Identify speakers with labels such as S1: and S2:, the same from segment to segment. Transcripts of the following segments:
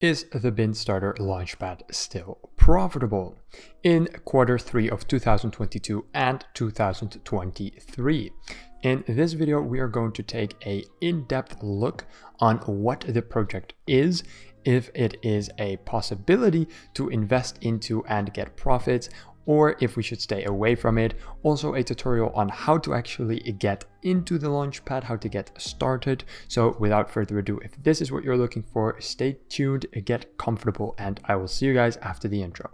S1: Is the Binstarter Launchpad still profitable? In Q3 of 2022 and 2023. In this video, we are going to take an in-depth look on what the project is, if it is a possibility to invest into and get profits, or if we should stay away from it. Also a tutorial on how to actually get into the Launchpad, how to get started. So without further ado, if this is what you're looking for, stay tuned, get comfortable, and I will see you guys after the intro.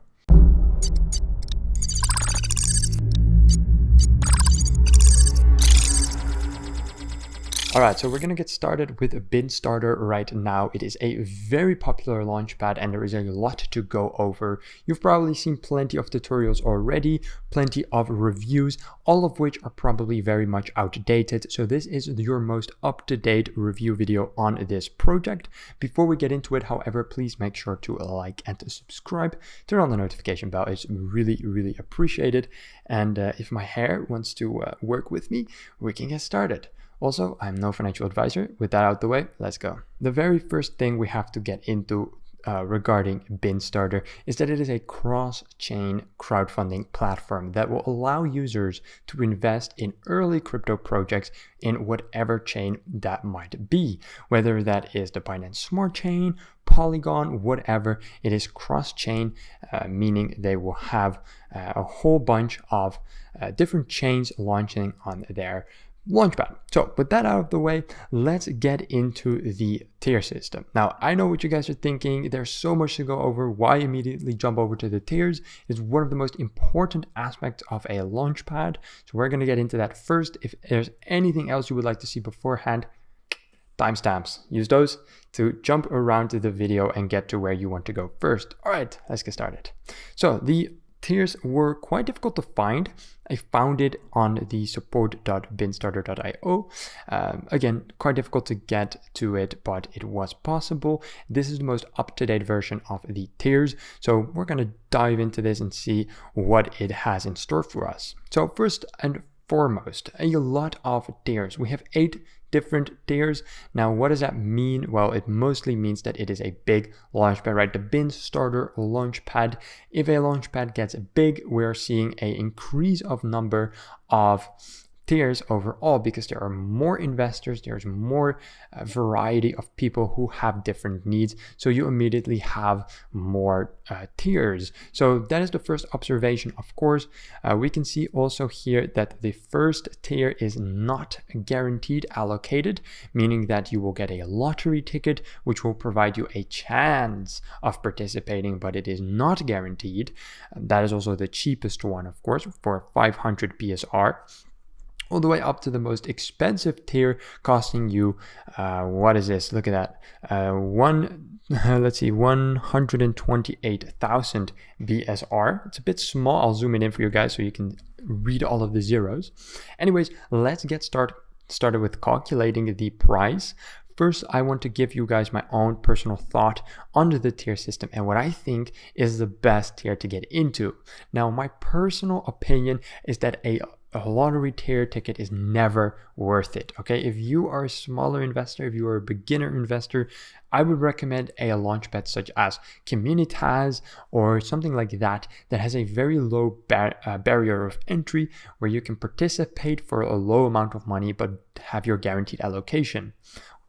S1: Alright, so we're going to get started with Binstarter right now. It is a very popular launchpad and there is a lot to go over. You've probably seen plenty of tutorials already, plenty of reviews, all of which are probably very much outdated. So this is your most up-to-date review video on this project. Before we get into it, however, please make sure to like and to subscribe. Turn on the notification bell. It's really appreciated. And if my hair wants to work with me, we can get started. Also, I'm no financial advisor. With that out the way, let's go. The very first thing we have to get into regarding Binstarter is that it is a cross-chain crowdfunding platform that will allow users to invest in early crypto projects in whatever chain that might be, whether that is the Binance Smart Chain, Polygon, whatever. It is cross-chain, meaning they will have a whole bunch of different chains launching on their Launchpad. So with that out of the way, let's get into the tier system. Now, I know what you guys are thinking. There's so much to go over. Why immediately jump over to the tiers? It's one of the most important aspects of a Launchpad. So we're going to get into that first. If there's anything else you would like to see beforehand, timestamps. Use those to jump around to the video and get to where you want to go first. All right, let's get started. So the tiers were quite difficult to find. I found it on the support.binstarter.io. Again, quite difficult to get to it, but it was possible. This is the most up-to-date version of the tiers. So we're going to dive into this and see what it has in store for us. So first and foremost, a lot of tiers. We have 8 different tiers. Now, what does that mean? Well, it mostly means that it is a big launchpad, right? The Binstarter Launchpad. If a launchpad gets big, we're seeing an increase of number of tiers overall because there are more investors, there's more variety of people who have different needs, so you immediately have more tiers. So that is the first observation. Of course, we can see also here that the first tier is not guaranteed allocated, meaning that you will get a lottery ticket which will provide you a chance of participating, but it is not guaranteed. That is also the cheapest one, of course, for 500 BSR. All the way up to the most expensive tier, costing you, what is this? Look at that. 128,000 BSR. It's a bit small. I'll zoom it in for you guys so you can read all of the zeros. Anyways, let's get started with calculating the price. First, I want to give you guys my own personal thought on the tier system and what I think is the best tier to get into. Now, my personal opinion is that a lottery tier ticket is never worth it. Okay, if you are a smaller investor, if you are a beginner investor, I would recommend a launchpad such as Communitas or something like that has a very low barrier of entry where you can participate for a low amount of money but have your guaranteed allocation.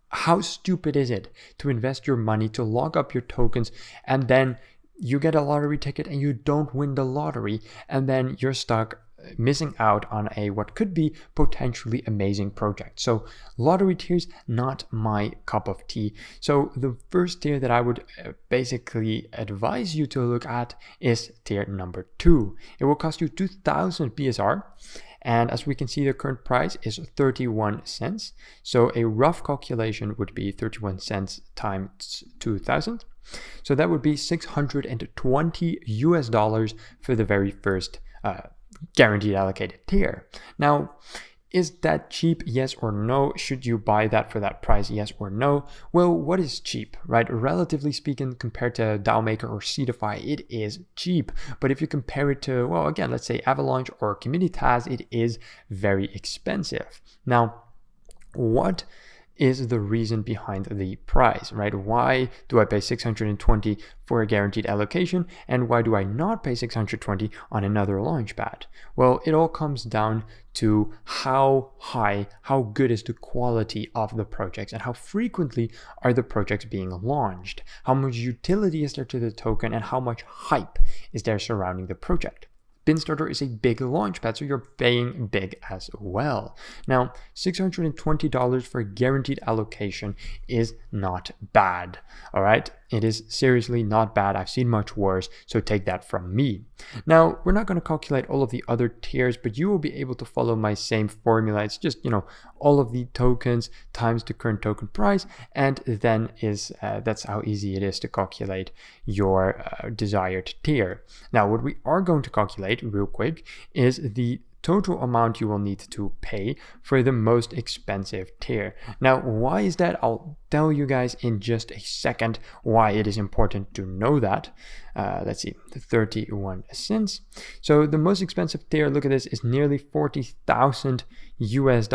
S1: How stupid is it to invest your money, to lock up your tokens, and then you get a lottery ticket and you don't win the lottery, and then you're stuck missing out on a what could be potentially amazing project. So lottery tiers, not my cup of tea. So the first tier that I would basically advise you to look at is tier number 2. It will cost you 2,000 BSR. And as we can see, the current price is 31 cents. So a rough calculation would be 31 cents times 2,000. So that would be $620 US for the very first guaranteed allocated tier. Now, is that cheap? Yes or no? Should you buy that for that price? Yes or no? Well, what is cheap, right? Relatively speaking, compared to DAOmaker or Seedify, it is cheap. But if you compare it to, well, again, let's say Avalanche or Communitas, it is very expensive. Now, what is the reason behind the price, right? Why do I pay 620 for a guaranteed allocation, and why do I not pay 620 on another launchpad? Well, it all comes down to how good is the quality of the projects, and how frequently are the projects being launched, how much utility is there to the token, and how much hype is there surrounding the project. Binstarter is a big launchpad, so you're paying big as well. Now, $620 for a guaranteed allocation is not bad, all right? It is seriously not bad. I've seen much worse, so take that from me. Now, we're not going to calculate all of the other tiers, but you will be able to follow my same formula. It's just, all of the tokens times the current token price, and then that's how easy it is to calculate your desired tier. Now, what we are going to calculate real quick is the total amount you will need to pay for the most expensive tier. Now, why is that? I'll tell you guys in just a second why it is important to know that. Let's see, 31 cents. So the most expensive tier, look at this, is nearly $40,000 US.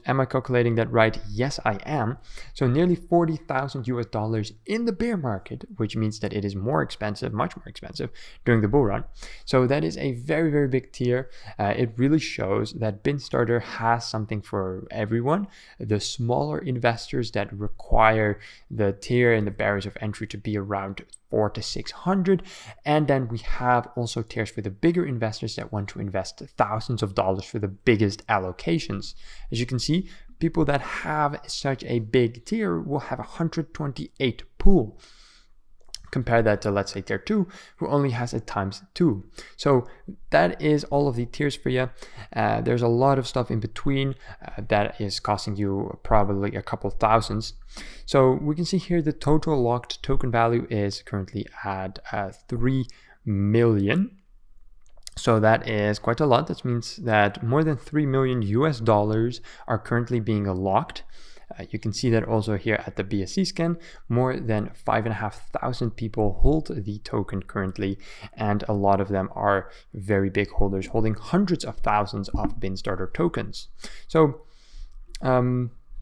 S1: Am I calculating that right? Yes, I am. So nearly $40,000 US in the bear market, which means that it is more expensive, much more expensive during the bull run. So that is a very, very big tier. It really shows that Binstarter has something for everyone. The smaller investors that require the tier and the barriers of entry to be around 400 to 600, and then we have also tiers for the bigger investors that want to invest thousands of dollars for the biggest allocations. As you can see, people that have such a big tier will have 128 pool. Compare that to, let's say, tier 2, who only has a ×2. So that is all of the tiers for you. There's a lot of stuff in between that is costing you probably a couple thousands. So we can see here the total locked token value is currently at 3 million. So that is quite a lot. That means that more than $3 million US are currently being locked. You can see that also here at the BSC scan. More than 5,500 people hold the token currently, and a lot of them are very big holders, holding hundreds of thousands of Binstarter tokens. So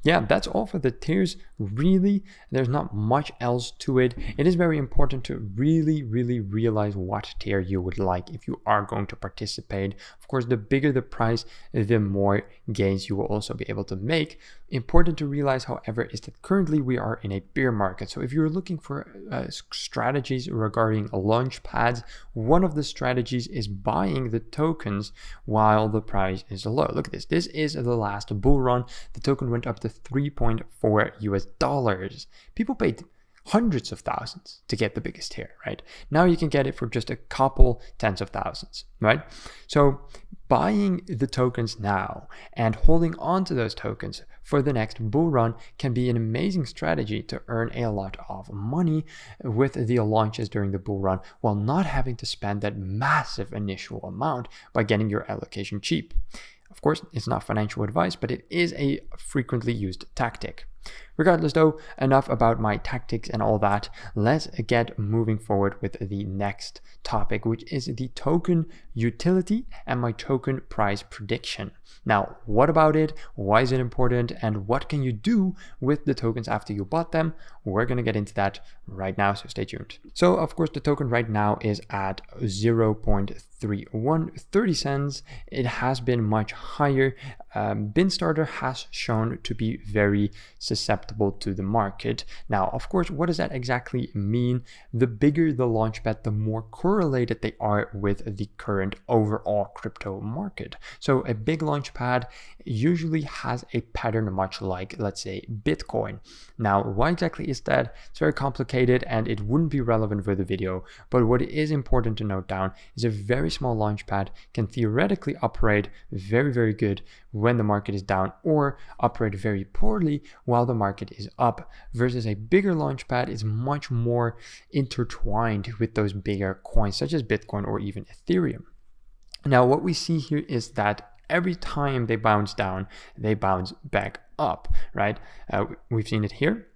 S1: yeah, that's all for the tiers. Really, there's not much else to it. It is very important to really realize what tier you would like if you are going to participate. Of course, the bigger the price, the more gains you will also be able to make. Important to realize, however, is that currently we are in a bear market. So if you're looking for strategies regarding launch pads, one of the strategies is buying the tokens while the price is low. Look at this. This is the last bull run. The token went up to $3.4 US. People paid hundreds of thousands to get the biggest tier, right? Now you can get it for just a couple tens of thousands, right? So buying the tokens now and holding on to those tokens for the next bull run can be an amazing strategy to earn a lot of money with the launches during the bull run while not having to spend that massive initial amount by getting your allocation cheap. Of course, it's not financial advice, but it is a frequently used tactic. Regardless though, enough about my tactics and all that. Let's get moving forward with the next topic, which is the token utility and my token price prediction. Now, what about it? Why is it important? And what can you do with the tokens after you bought them? We're going to get into that right now, so stay tuned. So, of course, the token right now is at 0.3130 cents. It has been much higher. Binstarter has shown to be very susceptible to the market. Now, of course, what does that exactly mean? The bigger the launchpad, the more correlated they are with the current overall crypto market. So a big launchpad usually has a pattern much like, let's say, Bitcoin. Now, why exactly is that? It's very complicated and it wouldn't be relevant for the video, but what is important to note down is a very small launchpad can theoretically operate very, very good when the market is down, or operate very poorly while the market is up, versus a bigger launchpad is much more intertwined with those bigger coins such as Bitcoin or even Ethereum. Now, what we see here is that every time they bounce down, they bounce back up, right? We've seen it here,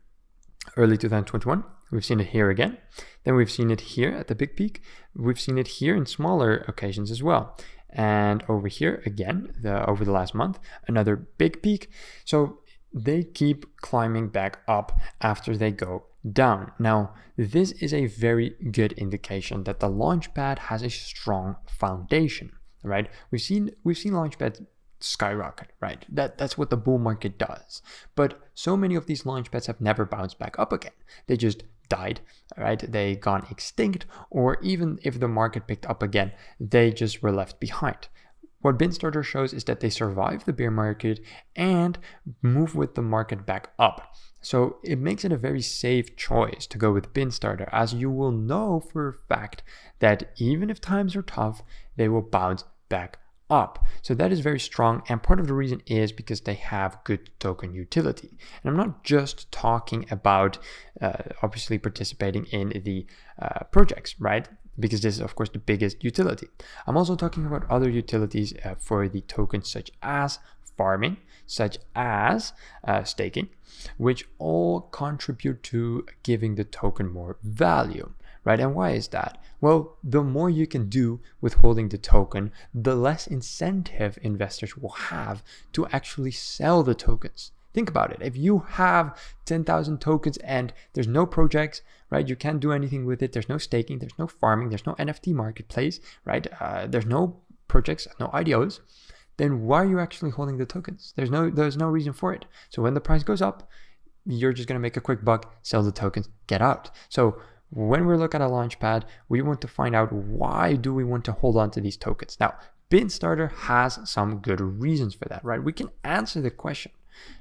S1: early 2021. We've seen it here again. Then we've seen it here at the big peak. We've seen it here in smaller occasions as well. And over here again, over the last month, another big peak. So they keep climbing back up after they go down. Now, this is a very good indication that the Launchpad has a strong foundation, right? We've seen Launchpad skyrocket, right? That's what the bull market does. But so many of these Launchpads have never bounced back up again. They just died, right? They gone extinct, or even if the market picked up again, they just were left behind. What Binstarter shows is that they survive the bear market and move with the market back up. So it makes it a very safe choice to go with Binstarter, as you will know for a fact that even if times are tough, they will bounce back up. So that is very strong, and part of the reason is because they have good token utility. And I'm not just talking about obviously participating in the projects, right? Because this is of course the biggest utility. I'm also talking about other utilities for the tokens, such as farming, such as staking, which all contribute to giving the token more value. Right? And why is that? Well, the more you can do with holding the token, the less incentive investors will have to actually sell the tokens. Think about it. If you have 10,000 tokens and there's no projects, right? You can't do anything with it. There's no staking, there's no farming, there's no NFT marketplace, right? There's no projects, no IDOs. Then why are you actually holding the tokens? There's no reason for it. So when the price goes up, you're just going to make a quick buck, sell the tokens, get out. So when we look at a Launchpad, we want to find out, why do we want to hold on to these tokens? Now, Binstarter has some good reasons for that, right? We can answer the question.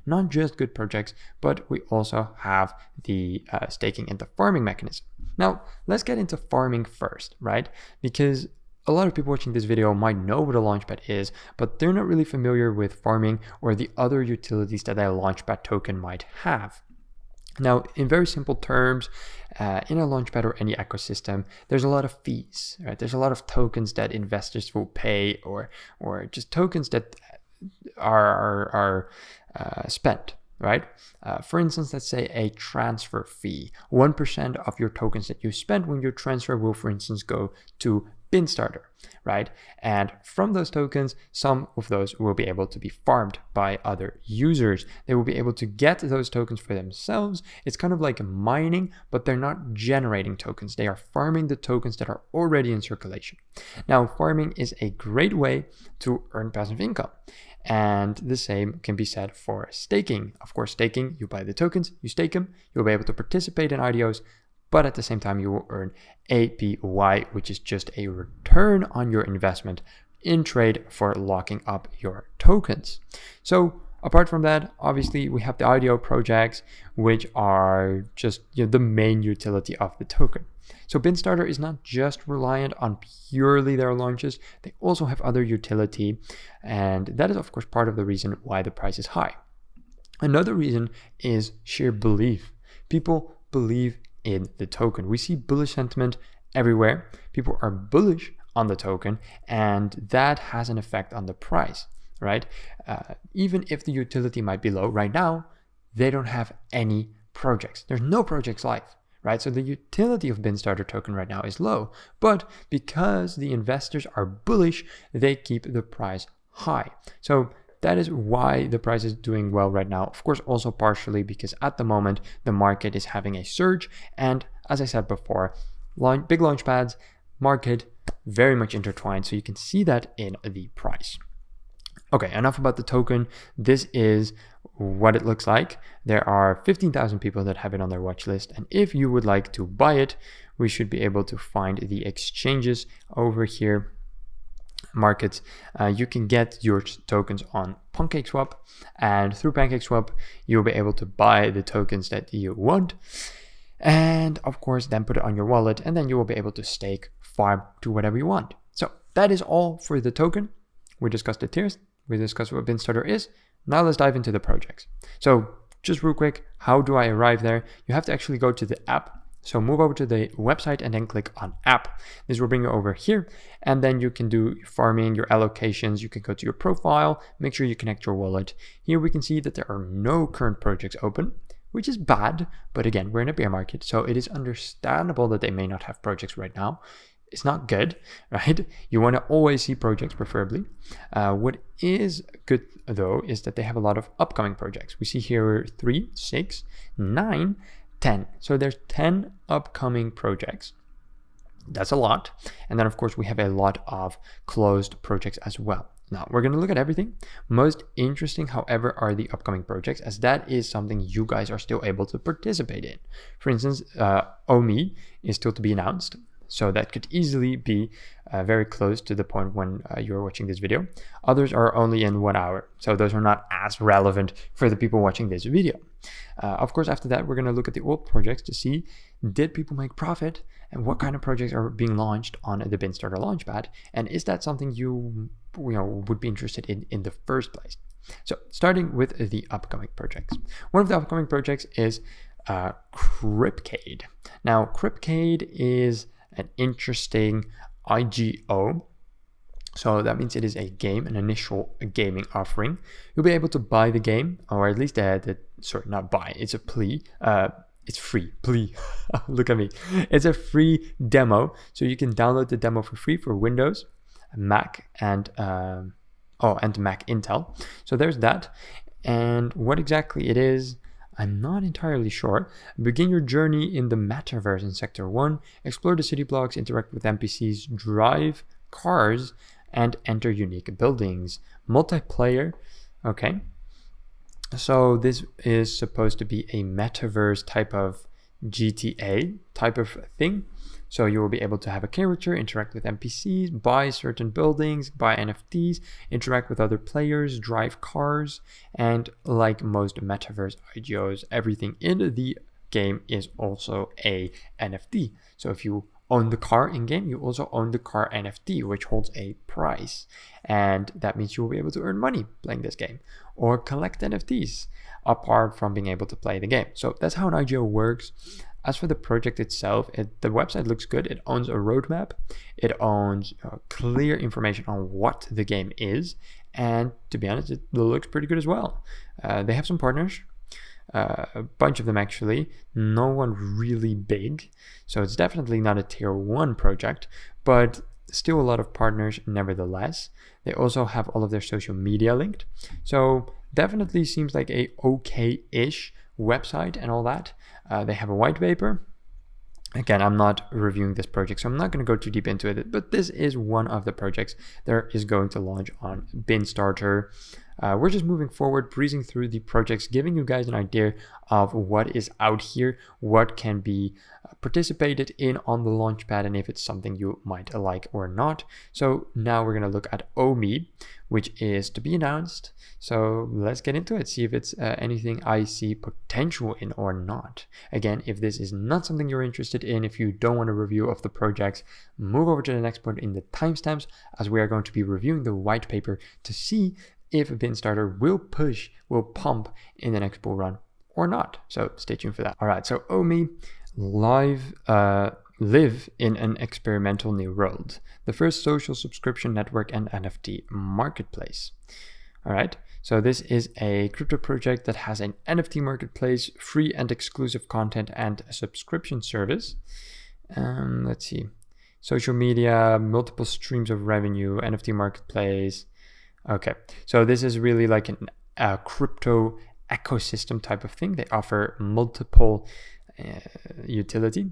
S1: Not just good projects, but we also have the staking and the farming mechanism. Now, let's get into farming first, right? Because a lot of people watching this video might know what a Launchpad is, but they're not really familiar with farming or the other utilities that a Launchpad token might have. Now, in very simple terms, in a Launchpad or any ecosystem, there's a lot of fees, right? There's a lot of tokens that investors will pay, or just tokens that are spent, right? For instance, let's say a transfer fee. 1% of your tokens that you spend when you transfer will, for instance, go to Binstarter, right? And from those tokens, some of those will be able to be farmed by other users. They will be able to get those tokens for themselves. It's kind of like mining, but they're not generating tokens. They are farming the tokens that are already in circulation. Now, farming is a great way to earn passive income. And the same can be said for staking. Of course, staking, you buy the tokens, you stake them, you'll be able to participate in IDOs, but at the same time, you will earn APY, which is just a return on your investment in trade for locking up your tokens. So apart from that, obviously, we have the IDO projects, which are just the main utility of the token. So Binstarter is not just reliant on purely their launches. They also have other utility, and that is, of course, part of the reason why the price is high. Another reason is sheer belief. People believe in the token. We see bullish sentiment everywhere. People are bullish on the token, and that has an effect on the price, right? Even if the utility might be low right now, they don't have any projects. There's no projects live, right? So the utility of Binstarter token right now is low, but because the investors are bullish, they keep the price high. So that is why the price is doing well right now. Of course, also partially because at the moment, the market is having a surge. And as I said before, big launchpads, market, very much intertwined. So you can see that in the price. Okay, enough about the token. This is what it looks like. There are 15,000 people that have it on their watch list. And if you would like to buy it, we should be able to find the exchanges over here. Markets, you can get your tokens on PancakeSwap, and through PancakeSwap you'll be able to buy the tokens that you want, and of course then put it on your wallet, and then you will be able to stake, farm, do whatever you want. So that is all for the token. We discussed the tiers, we discussed what Binstarter is. Now let's dive into the projects. So just real quick, how do I arrive there? You have to actually go to the app. So move over to the website and then click on app. This will bring you over here, and then you can do farming, your allocations. You can go to your profile, make sure you connect your wallet. Here we can see that there are no current projects open, which is bad. But again, we're in a bear market, so it is understandable that they may not have projects right now. it's not good, right? You want to always see projects preferably. What is good though is that they have a lot of upcoming projects. We see here 3, 6, 9, 10. So there's 10 upcoming projects. That's a lot. And then of course we have a lot of closed projects as well. Now we're going to look at everything. Most interesting, however, are the upcoming projects, as that is something you guys are still able to participate in. For instance, OMI is still to be announced. So that could easily be very close to the point when you're watching this video. Others are only in 1 hour. So those are not as relevant for the people watching this video. Of course, after that, we're going to look at the old projects to see, did people make profit and what kind of projects are being launched on the Binstarter Launchpad? And is that something you would be interested in the first place? So starting with the upcoming projects. One of the upcoming projects is Cripcade. Now, Cripcade is an interesting IGO. So that means it is a game, an initial gaming offering. You'll be able to buy the game, or at least sorry, not buy, it's a plea. It's free, plea. Look at me. It's a free demo. So you can download the demo for free for Windows, Mac, and Mac Intel. So there's that. And what exactly it is, I'm not entirely sure. Begin your journey in the metaverse in Sector 1. Explore the city blocks, interact with NPCs, drive cars, and enter unique buildings. Multiplayer, okay. So this is supposed to be a metaverse type of GTA type of thing. So you will be able to have a character, interact with NPCs, buy certain buildings, buy NFTs, interact with other players, drive cars, and like most metaverse IGOs, everything in the game is also a NFT. So if you own the car in game, you also own the car NFT, which holds a price. And that means you will be able to earn money playing this game or collect NFTs apart from being able to play the game. So that's how an IGO works. As for the project itself, the website looks good. It owns a roadmap. It owns clear information on what the game is. And to be honest, it looks pretty good as well. They have some partners, a bunch of them actually, no one really big. So it's definitely not a tier 1 project, but still a lot of partners nevertheless. They also have all of their social media linked. So definitely seems like a okay-ish website and all that. They have a white paper. Again, I'm not reviewing this project, so I'm not going to go too deep into it, but this is one of the projects that is going to launch on Binstarter. We're just moving forward, breezing through the projects, giving you guys an idea of what is out here, what can be participated in on the Launchpad, and if it's something you might like or not. So now we're going to look at OMI, which is to be announced. So let's get into it, see if it's anything I see potential in or not. Again, if this is not something you're interested in, if you don't want a review of the projects, move over to the next point in the timestamps, as we are going to be reviewing the white paper to see if Binstarter will pump in the next bull run or not. So stay tuned for that. All right, so OMI live in an experimental new world, the first social subscription network and NFT marketplace. All right, so this is a crypto project that has an NFT marketplace, free and exclusive content, and a subscription service. Let's see, social media, multiple streams of revenue, NFT marketplace. Okay, so this is really like a crypto ecosystem type of thing. They offer multiple utility.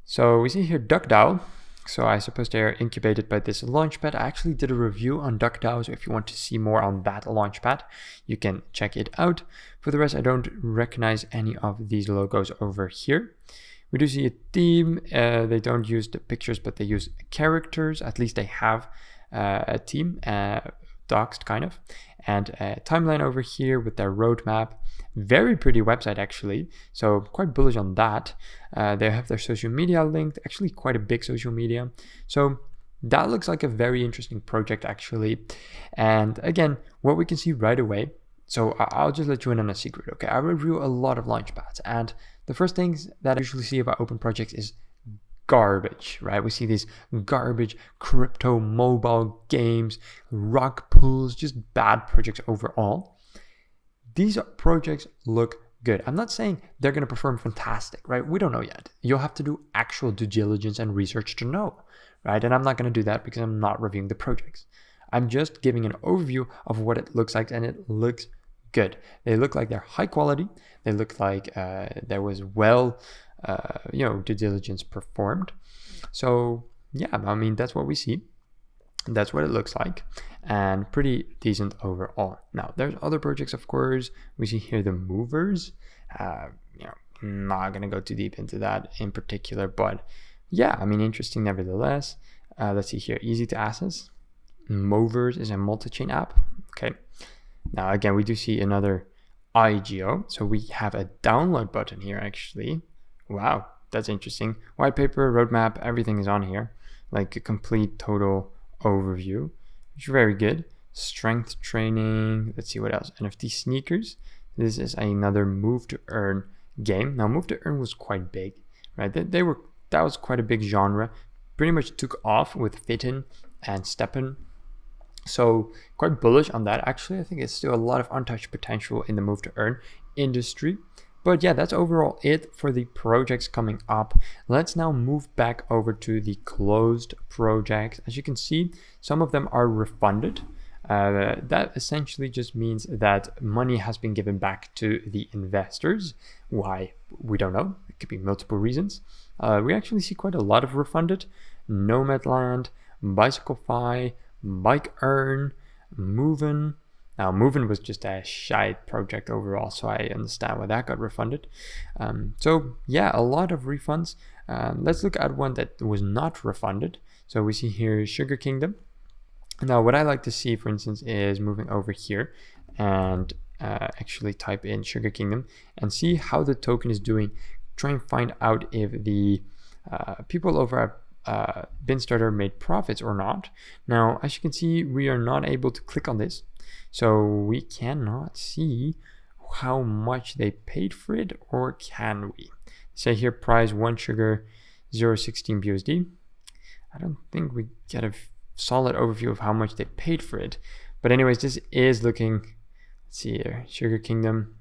S1: So we see here DuckDAO. So I suppose they are incubated by this Launchpad. I actually did a review on DuckDAO, so if you want to see more on that Launchpad, you can check it out. For the rest, I don't recognize any of these logos over here. We do see a theme. They don't use the pictures, but they use characters. At least they have a theme, doxed kind of. And a timeline over here with their roadmap. Very pretty website actually, so quite bullish on that. They have their social media linked, actually quite a big social media. So that looks like a very interesting project actually. And again, what we can see right away, so I'll just let you in on a secret, okay? I review a lot of Launchpads, and the first things that I usually see about open projects is garbage, right? We see these garbage crypto mobile games, rug pulls, just bad projects overall. These projects look good. I'm not saying they're going to perform fantastic, right? We don't know yet. You'll have to do actual due diligence and research to know, right? And I'm not going to do that because I'm not reviewing the projects. I'm just giving an overview of what it looks like, and it looks good. They look like they're high quality. They look like there was due diligence performed. So yeah, I mean, that's what we see. That's what it looks like, and pretty decent overall. Now, there's other projects, of course. We see here the movers. Not gonna go too deep into that in particular, but yeah, I mean, interesting nevertheless. Let's see here, easy to access. Movers is a multi-chain app. Okay. Now, again, we do see another IGO. So we have a download button here, actually. Wow, that's interesting. White paper, roadmap, everything is on here. Like a complete total overview, which is very good. Strength training. Let's see what else. NFT sneakers. This is another move to earn game. Now, move to earn was quite big, right? That was quite a big genre. Pretty much took off with Fitten and Steppen. So quite bullish on that. Actually, I think it's still a lot of untouched potential in the move to earn industry. But yeah, that's overall it for the projects coming up. Let's now move back over to the closed projects. As you can see, some of them are refunded. That essentially just means that money has been given back to the investors. Why? We don't know. It could be multiple reasons. We actually see quite a lot of refunded. Nomadland, BicycleFi, Bike Earn, Movin. Now, Movin was just a shite project overall, so I understand why that got refunded. So yeah, a lot of refunds. Let's look at one that was not refunded. So we see here Sugar Kingdom. Now, what I like to see, for instance, is moving over here and actually type in Sugar Kingdom and see how the token is doing. Try and find out if the people over at Binstarter made profits or not. Now, as you can see, we are not able to click on this, so we cannot see how much they paid for it, or can we? Say here, price 1 sugar, 0.16 BUSD. I don't think we get a solid overview of how much they paid for it, but anyways, this is looking, let's see here, Sugar Kingdom.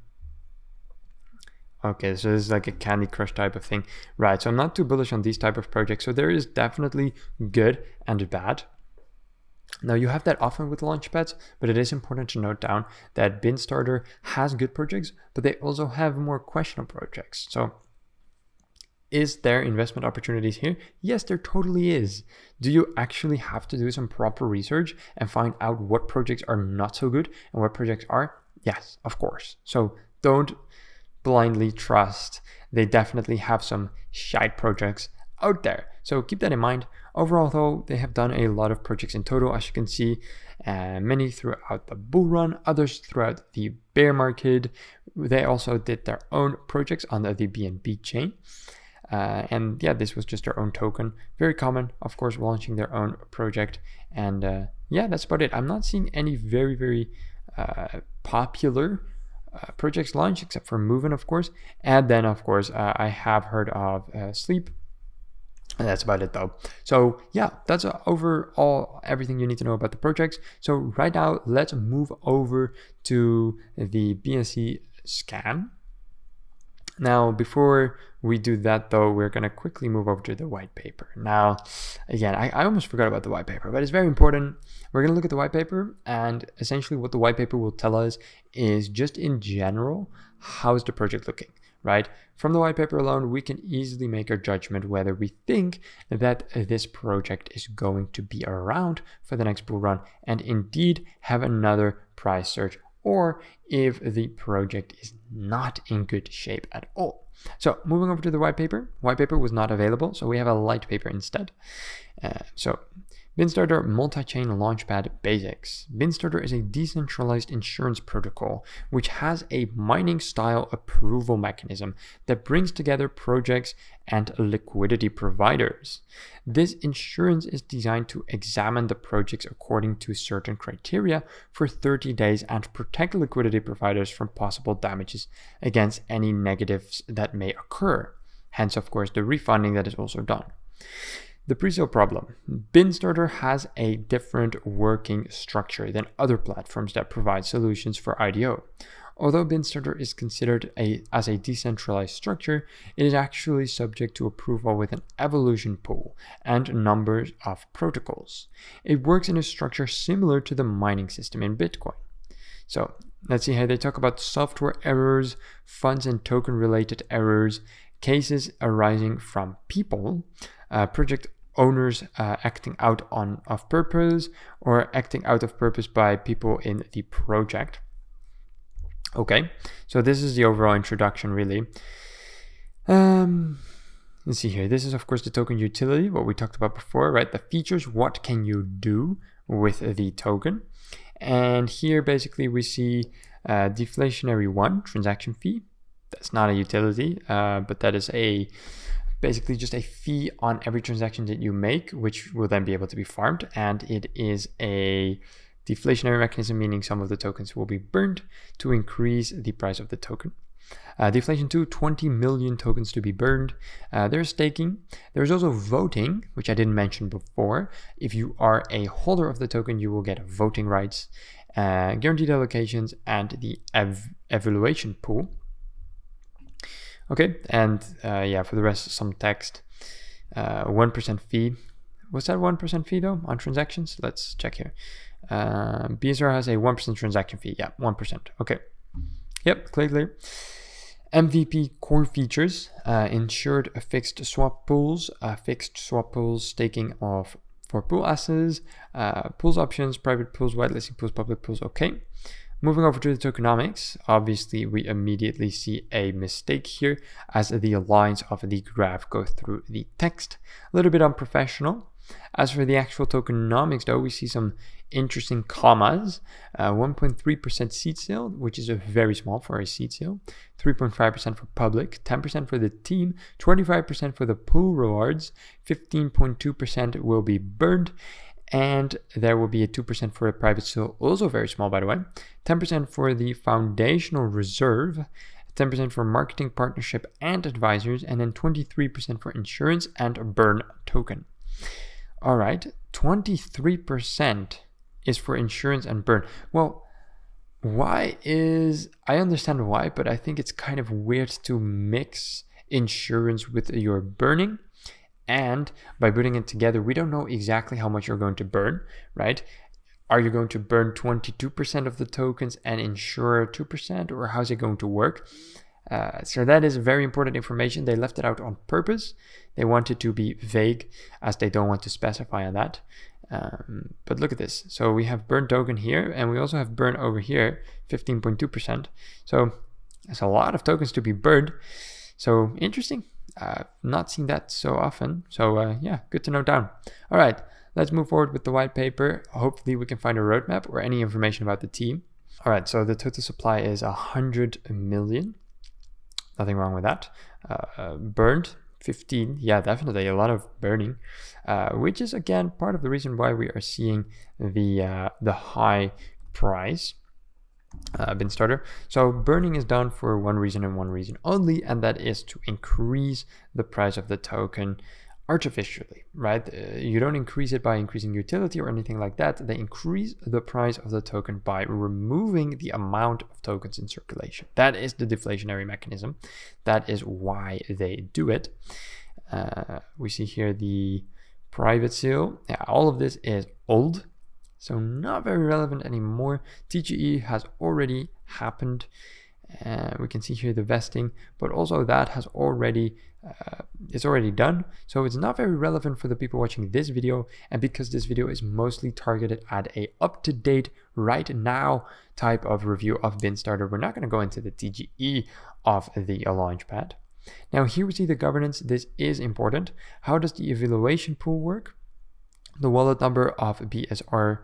S1: Okay, so this is like a Candy Crush type of thing. Right, so I'm not too bullish on these type of projects. So there is definitely good and bad. Now, you have that often with Launchpads, but it is important to note down that Binstarter has good projects, but they also have more questionable projects. So is there investment opportunities here? Yes, there totally is. Do you actually have to do some proper research and find out what projects are not so good and what projects are? Yes, of course. So don't blindly trust. They definitely have some shite projects out there, so keep that in mind. Overall though, they have done a lot of projects in total, as you can see, many throughout the bull run, others throughout the bear market. They also did their own projects on the BNB chain, and yeah, this was just their own token. Very common, of course, launching their own project. And yeah, that's about it. I'm not seeing any very popular projects launch, except for Movin', of course. And then, of course, I have heard of Sleep. And that's about it, though. So yeah, that's overall everything you need to know about the projects. So right now, let's move over to the BNC scan. Now, before we do that, though, we're going to quickly move over to the white paper. Now, again, I almost forgot about the white paper, but it's very important. We're going to look at the white paper, and essentially what the white paper will tell us is just in general, how's the project looking, right? From the white paper alone, we can easily make our judgment whether we think that this project is going to be around for the next bull run and indeed have another price surge, or if the project is not in good shape at all. So moving over to the white paper was not available, so we have a light paper instead. So Binstarter Multi-Chain Launchpad Basics. Binstarter is a decentralized insurance protocol which has a mining style approval mechanism that brings together projects and liquidity providers. This insurance is designed to examine the projects according to certain criteria for 30 days and protect liquidity providers from possible damages against any negatives that may occur. Hence, of course, the refunding that is also done. The pre-sale problem. Binstarter has a different working structure than other platforms that provide solutions for IDO. Although Binstarter is considered as a decentralized structure, it is actually subject to approval with an evolution pool and numbers of protocols. It works in a structure similar to the mining system in Bitcoin. So let's see how they talk about software errors, funds and token related errors, cases arising from people, project owners acting out of purpose, or acting out of purpose by people in the project. Okay, so this is the overall introduction really. Let's see here. This is of course the token utility, what we talked about before, right? The features, what can you do with the token? And here basically we see deflationary 1 transaction fee. That's not a utility, but that is basically just a fee on every transaction that you make, which will then be able to be farmed. And it is a deflationary mechanism, meaning some of the tokens will be burned to increase the price of the token. Deflation 2, 20 million tokens to be burned. There's staking. There's also voting, which I didn't mention before. If you are a holder of the token, you will get voting rights, guaranteed allocations, and the evaluation pool. Okay, and yeah, for the rest, some text. 1% fee. Was that 1% fee though on transactions? Let's check here. BSR has a 1% transaction fee. Yeah, 1%. Okay. Yep, clear. MVP core features, ensured fixed swap pools, staking for pool assets, pools options, private pools, whitelisting pools, public pools. Okay. Moving over to the tokenomics, obviously we immediately see a mistake here as the lines of the graph go through the text. A little bit unprofessional. As for the actual tokenomics though, we see some interesting commas. 1.3% seed sale, which is very small for a seed sale. 3.5% for public, 10% for the team, 25% for the pool rewards, 15.2% will be burned, and there will be a 2% for a private sale, also very small by the way, 10% for the foundational reserve, 10% for marketing, partnership, and advisors, and then 23% for insurance and burn token. All right, 23% is for insurance and burn. Well, I understand why, but I think it's kind of weird to mix insurance with your burning. And by putting it together, we don't know exactly how much you're going to burn, right? Are you going to burn 22% of the tokens and insure 2%, or how's it going to work? So that is very important information. They left it out on purpose. They wanted to be vague as they don't want to specify on that. But look at this. So we have burn token here, and we also have burn over here, 15.2%. So there's a lot of tokens to be burned. So interesting. Not seen that so often. So yeah, good to note down. All right, let's move forward with the white paper. Hopefully we can find a roadmap or any information about the team. All right, so the total supply is 100 million. Nothing wrong with that. Burned 15. Yeah, definitely a lot of burning, which is again part of the reason why we are seeing the high price. Binstarter. So burning is done for one reason and one reason only, and that is to increase the price of the token artificially, right? You don't increase it by increasing utility or anything like that. They increase the price of the token by removing the amount of tokens in circulation. That is the deflationary mechanism. That is why they do it. We see here the private sale. Yeah, all of this is old, so not very relevant anymore. TGE has already happened. We can see here the vesting, but also that has already it's already done, so it's not very relevant for the people watching this video. And because this video is mostly targeted at a up-to-date right now type of review of Binstarter, we're not going to go into the TGE of the Launchpad. Now here we see the governance. This is important. How does the evaluation pool work? The wallet number of BSR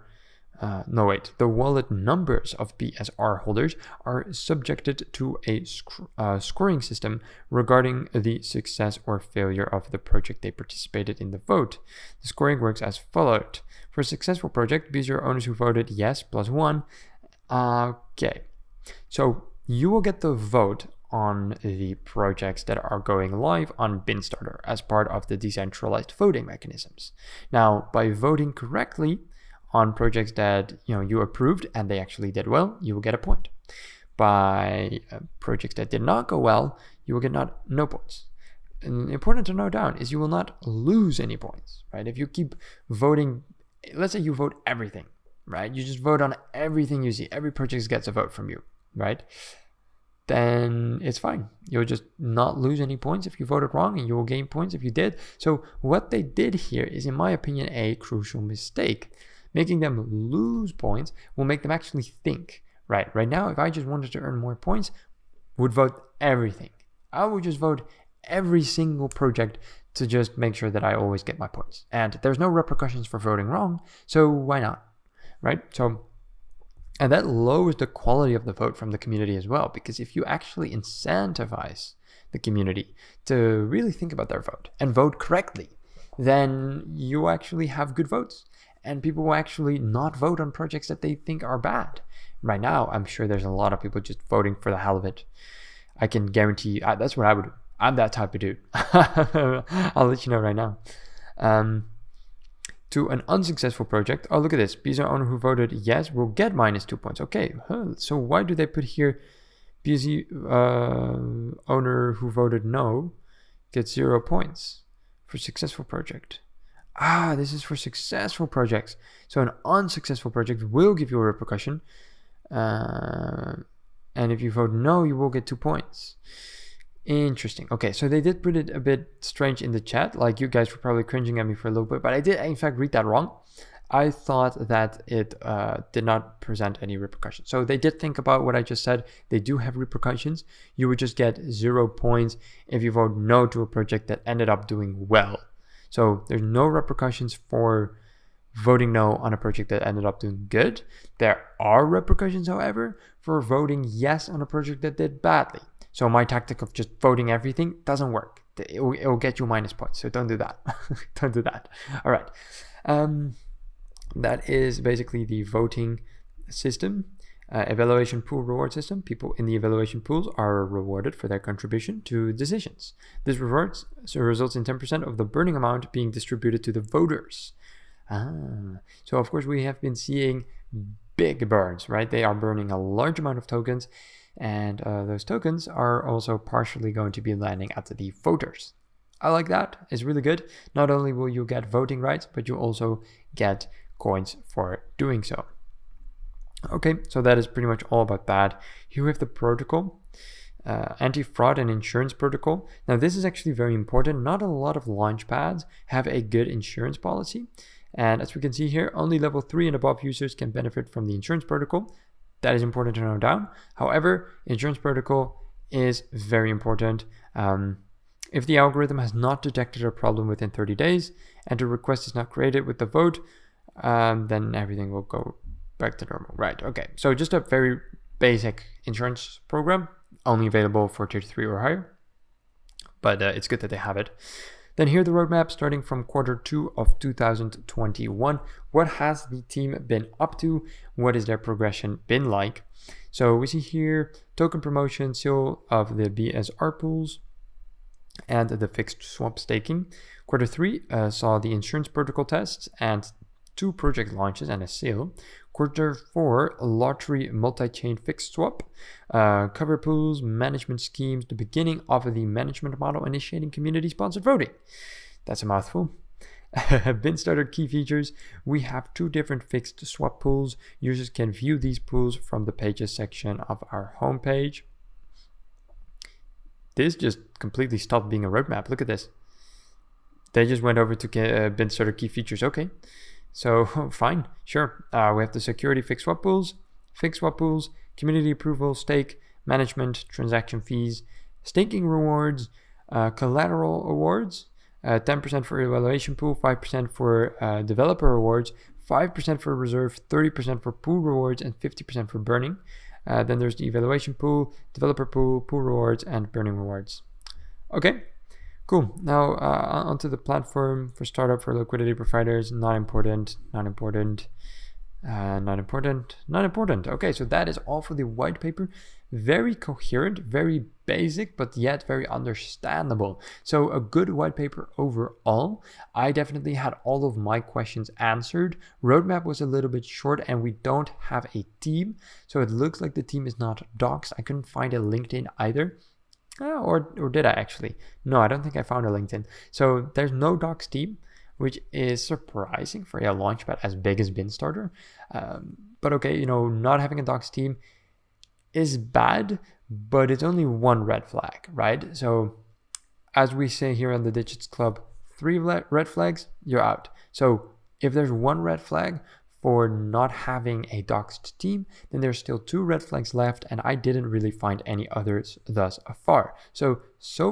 S1: the wallet numbers of BSR holders are subjected to a scoring system regarding the success or failure of the project they participated in the vote. The scoring works as followed. For a successful project, BSR owners who voted yes +1. Okay, so you will get the vote on the projects that are going live on Binstarter as part of the decentralized voting mechanisms. Now, by voting correctly on projects that you approved and they actually did well, you will get a point. by projects that did not go well, you will get no points. And important to note down is you will not lose any points, right? If you keep voting, let's say you vote everything, right? You just vote on everything you see. Every project gets a vote from you, right? Then it's fine. You'll just not lose any points if you voted wrong, and you will gain points if you did. So what they did here is, in my opinion, a crucial mistake. Making them lose points will make them actually think, right? Right now, if I just wanted to earn more points, would vote everything. I would just vote every single project to just make sure that I always get my points. And there's no repercussions for voting wrong, so why not, right? And that lowers the quality of the vote from the community as well, because if you actually incentivize the community to really think about their vote and vote correctly, then you actually have good votes, and people will actually not vote on projects that they think are bad. Right now, I'm sure there's a lot of people just voting for the hell of it. I can guarantee that's what I would do. I'm that type of dude. I'll let you know right now. To an unsuccessful project, oh, look at this. BSO owner who voted yes will get -2 points. Okay, so why do they put here BSO owner who voted no gets 0 points for successful project? This is for successful projects. So an unsuccessful project will give you a repercussion. And if you vote no, you will get 2 points. Interesting. Okay, so they did put it a bit strange in the chat. Like, you guys were probably cringing at me for a little bit, but I did in fact read that wrong. I thought that it did not present any repercussions. So they did think about what I just said. They do have repercussions. You would just get 0 points if you vote no to a project that ended up doing well. So there's no repercussions for voting no on a project that ended up doing good. There are repercussions, however, for voting yes on a project that did badly. So my tactic of just voting everything doesn't work. It will get you minus points. So don't do that. Don't do that. All right. That is basically the voting system. Evaluation pool reward system. People in the evaluation pools are rewarded for their contribution to decisions. This results in 10% of the burning amount being distributed to the voters. So of course we have been seeing big burns, right? They are burning a large amount of tokens, and those tokens are also partially going to be landing at the voters. I like that. It's really good. Not only will you get voting rights, but you also get coins for doing so. Okay, so that is pretty much all about that. Here we have the protocol, anti-fraud and insurance protocol. Now this is actually very important. Not a lot of launchpads have a good insurance policy. And as we can see here, only level 3 and above users can benefit from the insurance protocol. That is important to note down. However, insurance protocol is very important. If the algorithm has not detected a problem within 30 days and a request is not created with the vote, then everything will go back to normal. Right, okay. So just a very basic insurance program, only available for tier 3 or higher. But it's good that they have it. Then here the roadmap starting from Q2 of 2021. What has the team been up to? What is their progression been like? So we see here token promotion, sale of the BSR pools, and the fixed swap staking. Q3 saw the insurance protocol tests and 2 project launches and a sale. Q4, lottery multi-chain fixed swap, cover pools, management schemes, the beginning of the management model, initiating community-sponsored voting. That's a mouthful. Binstarter key features. We have 2 different fixed swap pools. Users can view these pools from the pages section of our homepage. This just completely stopped being a roadmap. Look at this. They just went over to Binstarter key features. Okay. So fine, sure. We have the security fixed swap pools, community approval, stake, management, transaction fees, staking rewards, collateral awards, 10% for evaluation pool, 5% for developer rewards, 5% for reserve, 30% for pool rewards, and 50% for burning. Then there's the evaluation pool, developer pool, pool rewards, and burning rewards. Okay. Cool. Now onto the platform for startup, for liquidity providers. Not important. Okay, so that is all for the white paper. very coherent, very basic, but yet very understandable. So a good white paper overall. I definitely had all of my questions answered. Roadmap was a little bit short, and we don't have a team. So it looks like the team is not doxed. I couldn't find a LinkedIn either. Or did I actually? No, I don't think I found a LinkedIn. So there's no docs team, which is surprising for a launchpad as big as Binstarter. But okay, you know, not having a docs team is bad, but it's only one red flag, right? So as we say here on the Digits Club, 3 red flags, you're out. So if there's one red flag for not having a doxed team, then there's still 2 red flags left, and I didn't really find any others thus far. So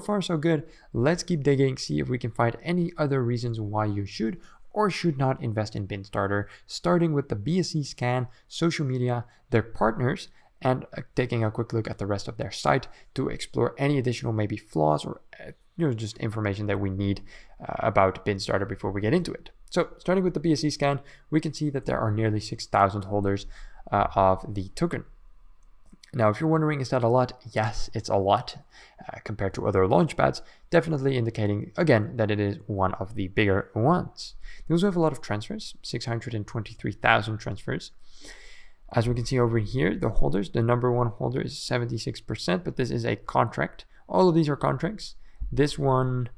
S1: far so good. Let's keep digging, see if we can find any other reasons why you should or should not invest in Binstarter, starting with the BSC scan, social media, their partners, and taking a quick look at the rest of their site to explore any additional maybe flaws or just information that we need about Binstarter before we get into it. So starting with the BSC scan, we can see that there are nearly 6,000 holders of the token. Now, if you're wondering, is that a lot? Yes, it's a lot compared to other launchpads, definitely indicating, again, that it is one of the bigger ones. They also have a lot of transfers, 623,000 transfers. As we can see over here, the holders, the number one holder is 76%, but this is a contract. All of these are contracts. This one,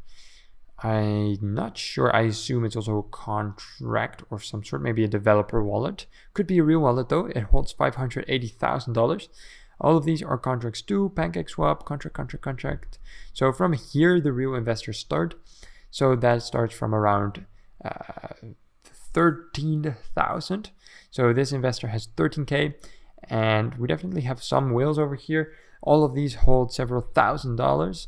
S1: I'm not sure. I assume it's also a contract of some sort, maybe a developer wallet. Could be a real wallet though. It holds $580,000. All of these are contracts too. PancakeSwap, contract. So from here, the real investors start. So that starts from around 13,000. So this investor has 13K, and we definitely have some whales over here. All of these hold several $1,000s.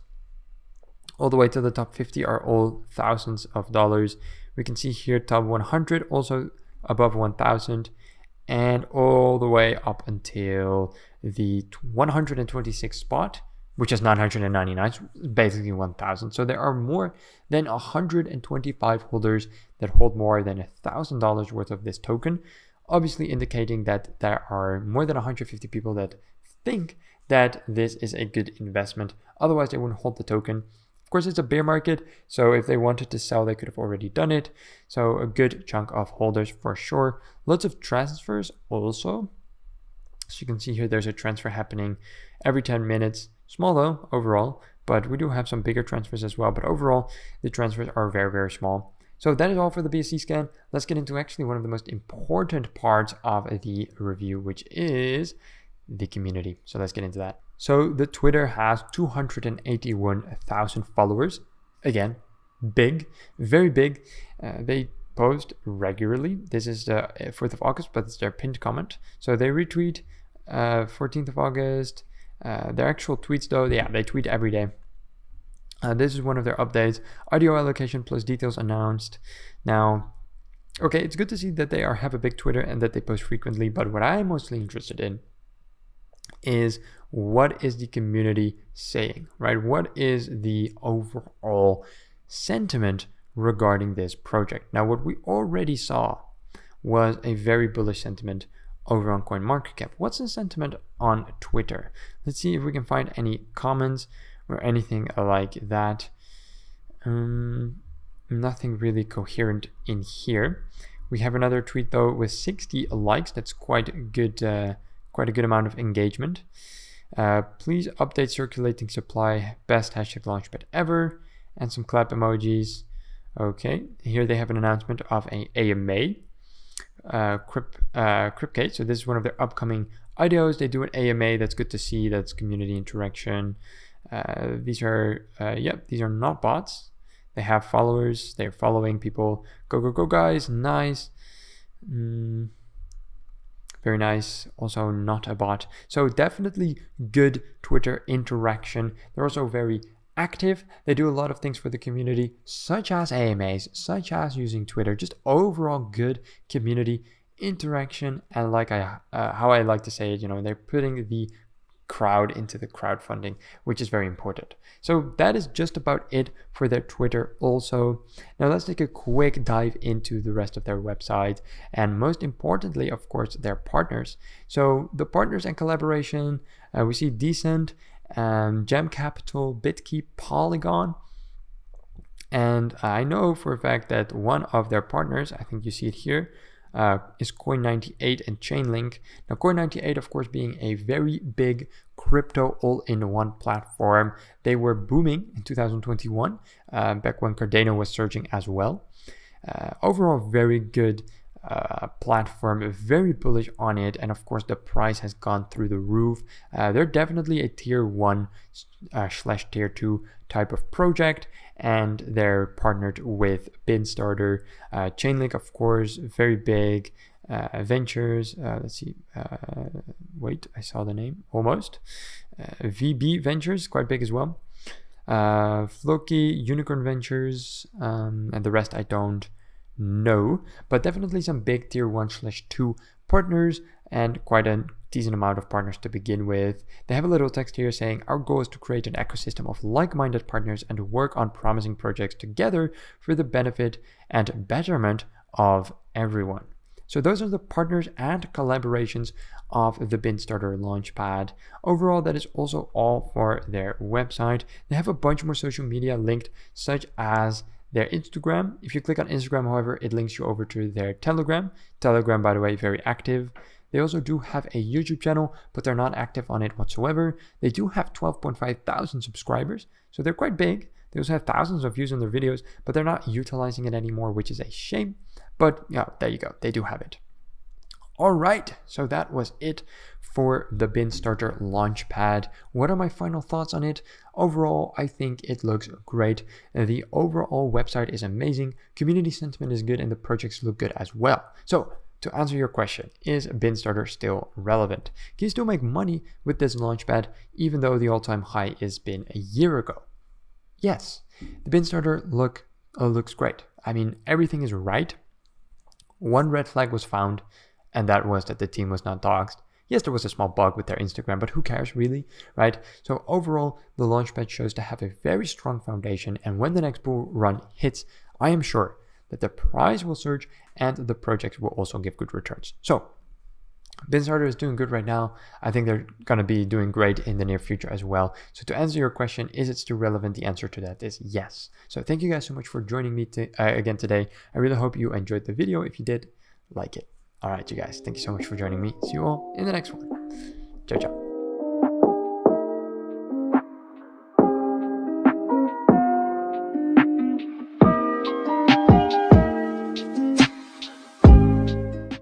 S1: All the way to the top 50 are all thousands of dollars. We can see here top 100 also above 1,000, and all the way up until the 126 spot, which is 999, basically 1,000. So there are more than 125 holders that hold more than $1,000 worth of this token, obviously indicating that there are more than 150 people that think that this is a good investment. Otherwise, they wouldn't hold the token. Of course, it's a bear market, so if they wanted to sell, they could have already done it. So a good chunk of holders for sure. Lots of transfers also. So you can see here, there's a transfer happening every 10 minutes. Small though, overall, but we do have some bigger transfers as well. But overall, the transfers are very, very small. So that is all for the BSC scan. Let's get into actually one of the most important parts of the review, which is the community. So let's get into that. So the Twitter has 281,000 followers. Again, big, very big. They post regularly. This is the 4th of August, but it's their pinned comment. So they retweet 14th of August. Their actual tweets though, yeah, they tweet every day. This is one of their updates. IDO allocation plus details announced. Now, okay, it's good to see that they have a big Twitter and that they post frequently, but what I'm mostly interested in is what is the community saying, right? What is the overall sentiment regarding this project? Now, what we already saw was a very bullish sentiment over on CoinMarketCap. What's the sentiment on Twitter? Let's see if we can find any comments or anything like that. Nothing really coherent in here. We have another tweet though with 60 likes. That's quite a good amount of engagement. Please update circulating supply. Best hashtag launchpad ever. And some clap emojis. Okay, here they have an announcement of an AMA. Cryptcade. So this is one of their upcoming IDOs. They do an AMA. That's good to see. That's community interaction. These are not bots. They have followers. They're following people. Go guys. Nice. Very nice. Also not a bot. So definitely good Twitter interaction. They're also very active. They do a lot of things for the community, such as AMAs, such as using Twitter. Just overall good community interaction. And like how I like to say it, they're putting the crowd into the crowdfunding, which is very important. So that is just about it for their Twitter also. Now let's take a quick dive into the rest of their website, and most importantly, of course, their partners. So the partners and collaboration, we see Decent, Gem Capital, Bitkeep, Polygon. And I know for a fact that one of their partners, I think you see it here, is Coin98 and Chainlink. Now Coin98, of course, being a very big crypto all-in-one platform. They were booming in 2021, back when Cardano was surging as well. Overall, very good platform, very bullish on it, and of course the price has gone through the roof. They're definitely a tier 1 / tier 2 type of project, and they're partnered with Binstarter. Chainlink, of course, very big. Ventures, let's see, wait, I saw the name almost. VB Ventures, quite big as well. Floki, Unicorn Ventures, and the rest I don't know, but definitely some big tier 1 / 2 partners, and quite a decent amount of partners to begin with. They have a little text here saying, our goal is to create an ecosystem of like-minded partners and work on promising projects together for the benefit and betterment of everyone. So those are the partners and collaborations of the Binstarter Launchpad. Overall, that is also all for their website. They have a bunch more social media linked, such as their Instagram. If you click on Instagram, however, it links you over to their Telegram. Telegram, by the way, very active. They also do have a YouTube channel, but they're not active on it whatsoever. They do have 12.5 thousand subscribers, so they're quite big. They also have thousands of views on their videos, but they're not utilizing it anymore, which is a shame. But yeah, there you go. They do have it. All right, so that was it for the Binstarter Launchpad. What are my final thoughts on it? Overall, I think it looks great. The overall website is amazing. Community sentiment is good, and the projects look good as well. So to answer your question, is Binstarter still relevant? Can you still make money with this Launchpad, even though the all-time high has been a year ago? Yes, the Binstarter looks great. I mean, everything is right. One red flag was found, and that was that the team was not doxxed. Yes, there was a small bug with their Instagram, but who cares really, right? So overall, the Launchpad shows to have a very strong foundation, and when the next bull run hits, I am sure that the price will surge and the project will also give good returns. So Binstarter is doing good right now. I think they're going to be doing great in the near future as well. So to answer your question, is it still relevant? The answer to that is yes. So thank you guys so much for joining me again today. I really hope you enjoyed the video. If you did, like it. All right, you guys, thank you so much for joining me. See you all in the next one. Ciao, ciao.